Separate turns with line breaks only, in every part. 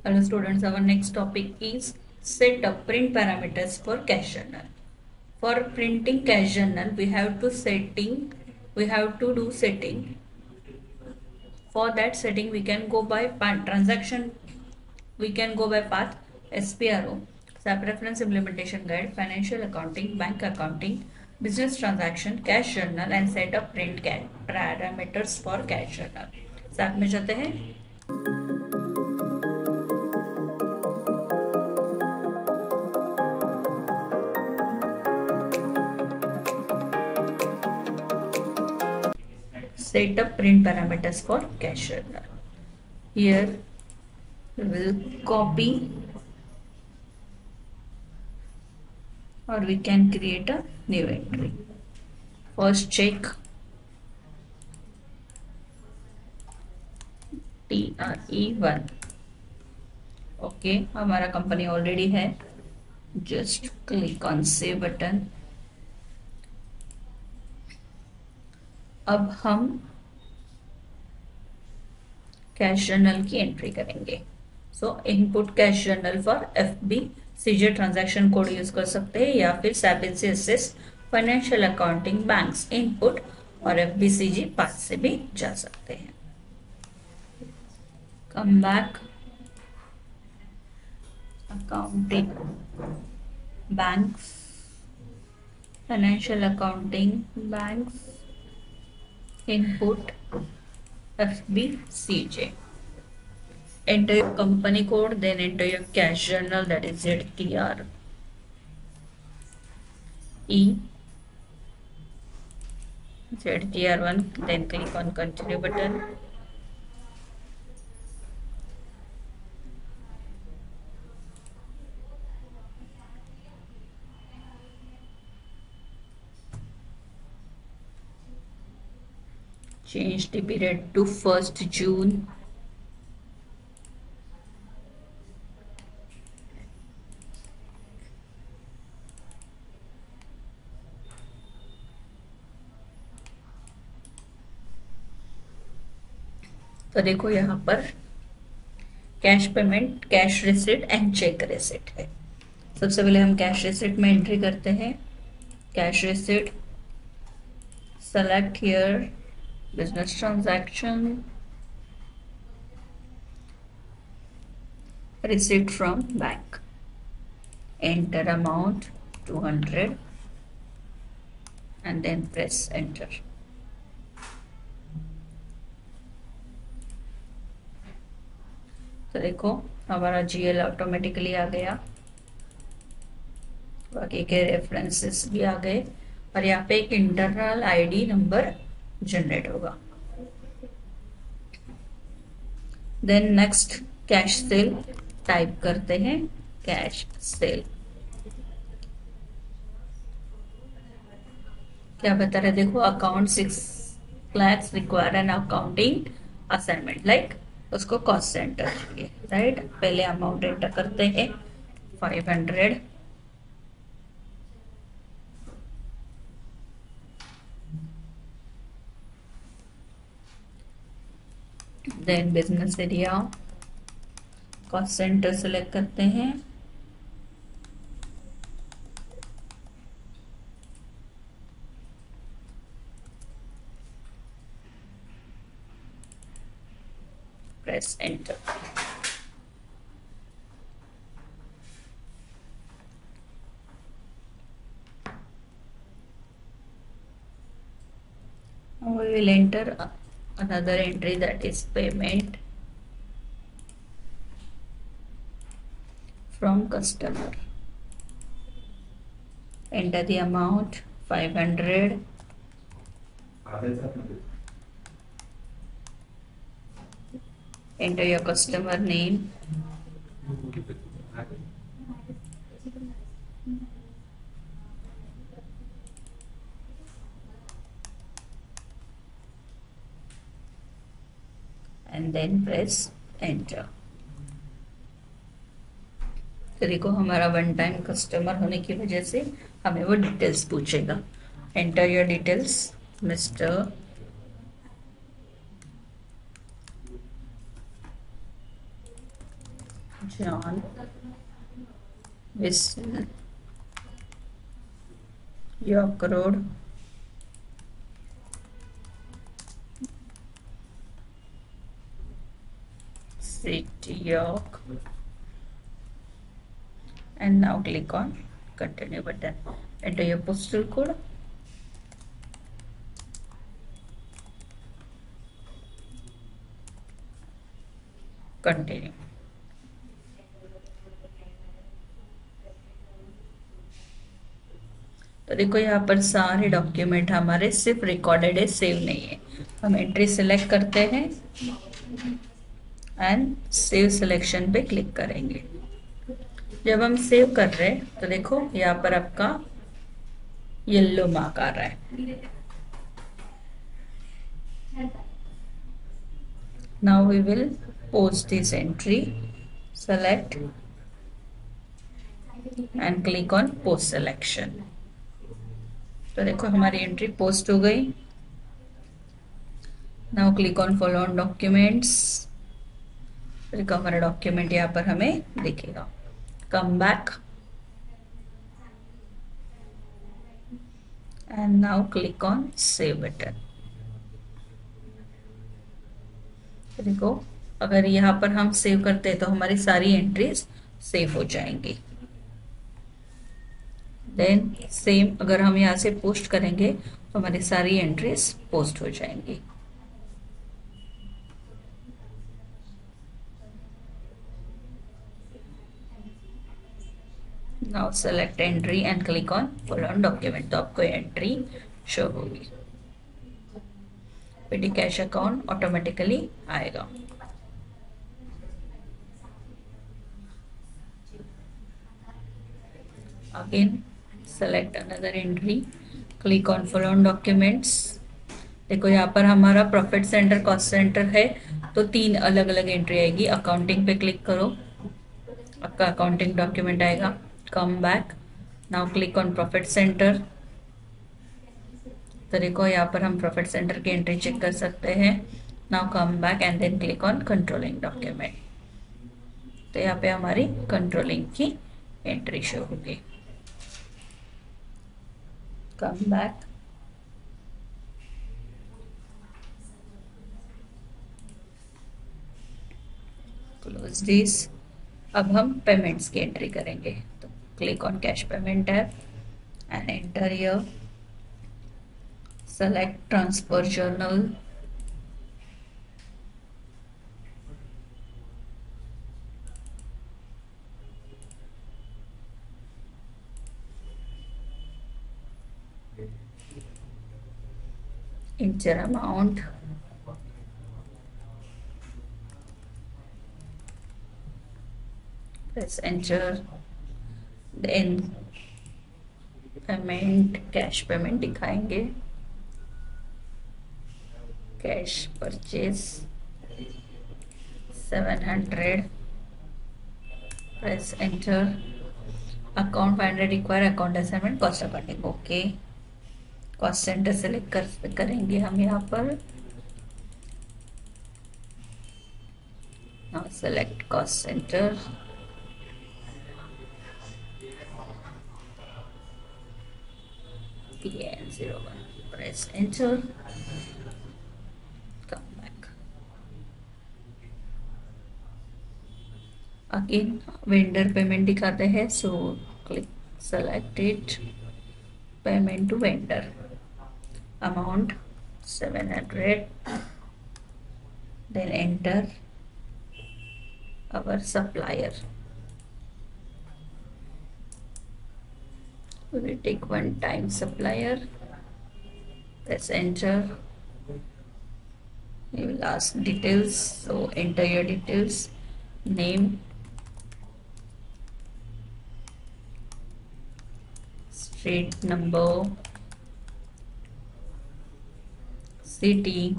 Hello students, our next topic is set up print parameters for cash journal. For printing cash journal, we have to do setting. For that setting, we can go by transaction, we can go by path, SPRO, SAP Reference Implementation Guide, Financial Accounting, Bank Accounting, Business Transaction, Cash Journal and set up print parameters for cash journal. साथ में जाते हैं. Set up print parameters for cash journal. Here we will copy or we can create a new entry. First check TRE1. Okay हमारा company already है. Just click on save button. अब हम cash journal की entry करेंगे. सो input cash journal for FBCG transaction code use कर सकते हैं या फिर SAP CSS financial accounting banks input और FBCG पाथ से भी जा सकते हैं. Come back accounting banks financial accounting banks input FBCJ. Enter your company code, then enter your cash journal, that is ZTRE. ZTR1, then click on continue button. Change the period to 1st June. तो देखो यहाँ पर cash payment, cash receipt and cheque receipt है. सबसे पहले हम cash receipt में entry करते हैं. Cash receipt, select here business transaction, receipt from bank, enter amount 200 and then press enter. तो देखो हमारा GL ऑटोमेटिकली आ गया, बाकी के रेफरेंसेस भी आ गए और यहाँ पे एक इंटरनल ID नंबर जनरेट होगा. Then next cash sale type करते हैं. कैश सेल क्या बता रहे देखो, account 6 lakhs require an accounting assignment, like उसको कॉस्ट सेंटर चाहिए, राइट. पहले अमाउंट एंटर करते हैं 500. Then business area, cost centre select करते हैं. Press enter. We will enter another entry, that is payment from customer. Enter the amount 500. Enter your customer name. And then press enter. तो देखो हमारा one time customer होने की वजह से हमें वो डिटेल्स पूछेगा. Enter your details, mister John Whistle, York Road, City York, and now click on continue button. Enter your postal code. Continue. तो देखो यहाँ पर सारे डॉक्यूमेंट हमारे सिर्फ रिकॉर्डेड है, सेव नहीं है। हम एंट्री सिलेक्ट करते हैं एंड सेव सिलेक्शन पे क्लिक करेंगे। जब हम सेव कर रहे हैं तो देखो यहाँ पर आपका येलो मार्क आ रहा है। Now we will post this entry, select and click on post selection. तो देखो हमारी एंट्री पोस्ट हो गई। Now click on follow on documents. देखो हमारा डॉक्यूमेंट यहाँ पर हमें दिखेगा। Come back and now click on save button. देखो अगर यहाँ पर हम सेव करते हैं तो हमारी सारी एंट्रीज सेव हो जाएंगी। देन सेम अगर हम यहाँ से पोस्ट करेंगे तो हमारी सारी एंट्रीज पोस्ट हो जाएंगी। Now select entry and click on follow on document. तो आपको एंट्री शो होगी। पेटी कैश अकाउंट ऑटोमेटिकली आएगा। Again select another entry, click on follow on documents. देखो यहाँ पर हमारा प्रॉफिट सेंटर, कॉस्ट सेंटर है, तो 3 अलग अलग एंट्री आएगी। अकाउंटिंग पे क्लिक करो, आपका अकाउंटिंग डॉक्यूमेंट आएगा। Come back, now click on profit centre. तो देखो यहाँ पर हम प्रॉफिट सेंटर की एंट्री चेक कर सकते हैं। Now come back and then click on controlling document. तो यहाँ पे हमारी कंट्रोलिंग की एंट्री शो होगी। Come back, close this. अब हम पेमेंट्स की एंट्री करेंगे। तो click on cash payment app and enter here, select transfer journal, enter amount, press enter, then payment, cash payment दिखाएंगे। Cash purchase 700, press enter. Account 500 require, account assignment, cost accounting, okay. Cost centre select करेंगे हम यहाँ पर। Now select cost centre, PN01, press enter, come back. Again vendor payment दिखाते हैं, so click select it, payment to vendor, amount 700, then enter our supplier. We will take one time supplier, press enter. You will ask details, so enter your details, name, street number, city,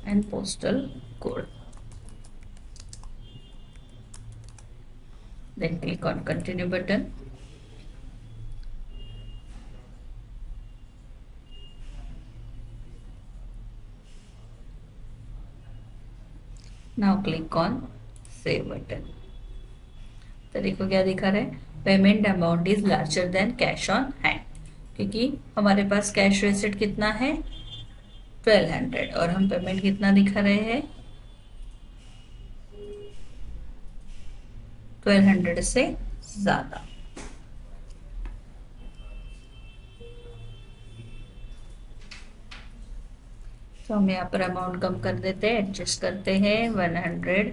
and postal code. Then click on continue button. Now click on save button. तो देखो क्या दिखा रहा है, payment amount is larger than cash on hand, क्योंकि हमारे पास cash receipt कितना है 1200 और हम पेमेंट कितना दिखा रहे हैं 1200 से ज्यादा। तो हम यहाँ पर अमाउंट कम कर देते हैं, एडजस्ट करते हैं 100,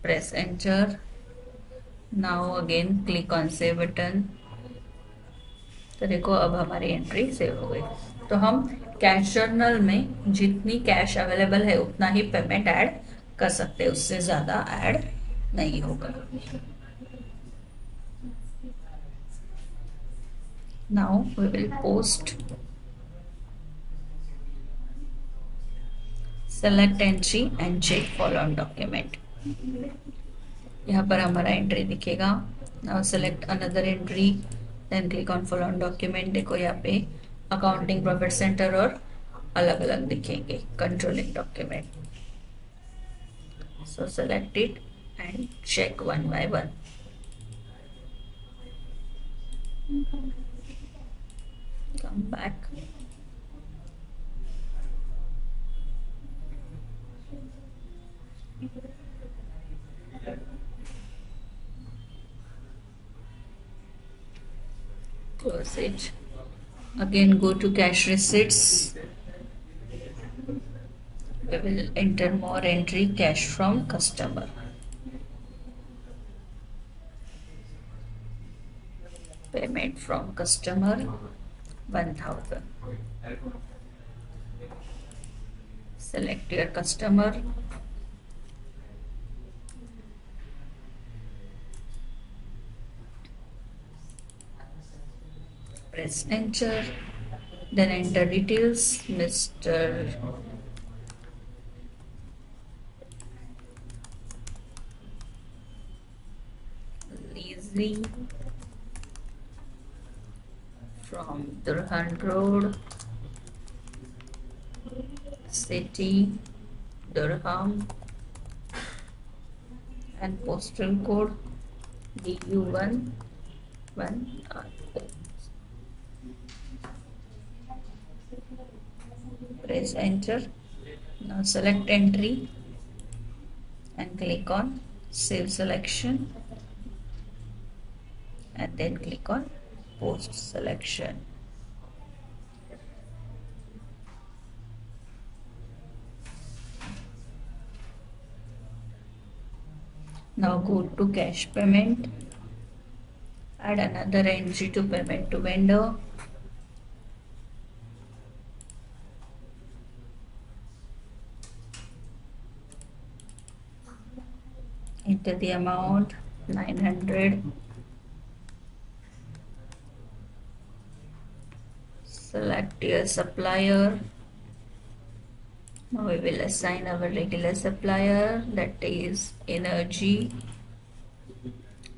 press enter. Now again click on save button. तो देखो अब हमारी एंट्री सेव हो गई। तो हम कैश जर्नल में जितनी कैश अवेलेबल है उतना ही पेमेंट ऐड कर सकते हैं, उससे ज़्यादा ऐड नहीं होगा। Now we will post, select entry and check following document. यहाँ पर हमारा एंट्री दिखेगा। Now select another entry, then click on following document. देखो यहाँ पे अकाउंटिंग प्रॉफिट सेंटर और अलग अलग दिखेंगे controlling document. So select it and check one by one. Come back. Close it. Again go to cash receipts. We will enter more entry, cash from customer. Payment from customer 1000. Select your customer. Press enter. Then enter details. Mr. Lizzy from Durhan Road, city Durham, and postal code DU11. Press enter. Now select entry and click on save selection, and then click on post selection. Now go to cash payment, add another entry to payment to vendor. Enter the amount 900. Select your supplier. Now we will assign our regular supplier, that is Energy.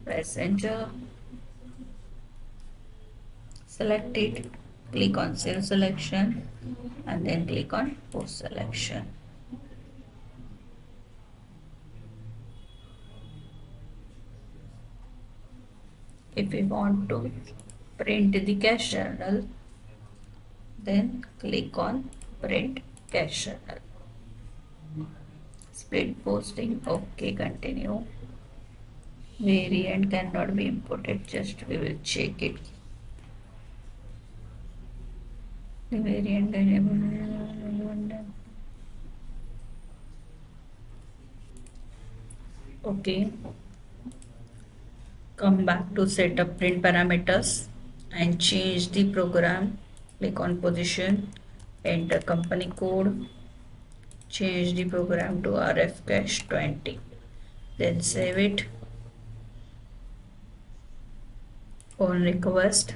Press enter. Select it, click on save selection, and then click on post selection. If we want to print the cash journal, then click on print cash journal. Split posting, okay, continue. Variant cannot be imported, just we will check it. The variant okay. Come back to setup print parameters and change the program. Click on position, enter company code, change the program to RF cache 20, then save it. On request,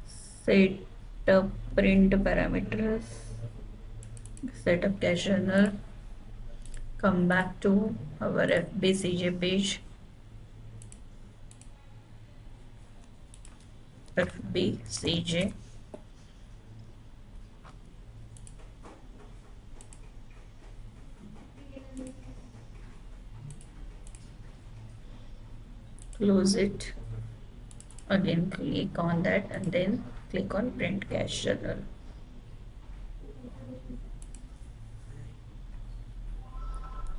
set up print parameters, set up cache journal, come back to our FBCJ page, FBCJ, close it. Again click on that and then click on print cash journal.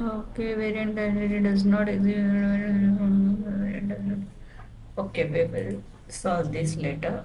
Okay, variant identity does not exist. Okay, we will solve this later.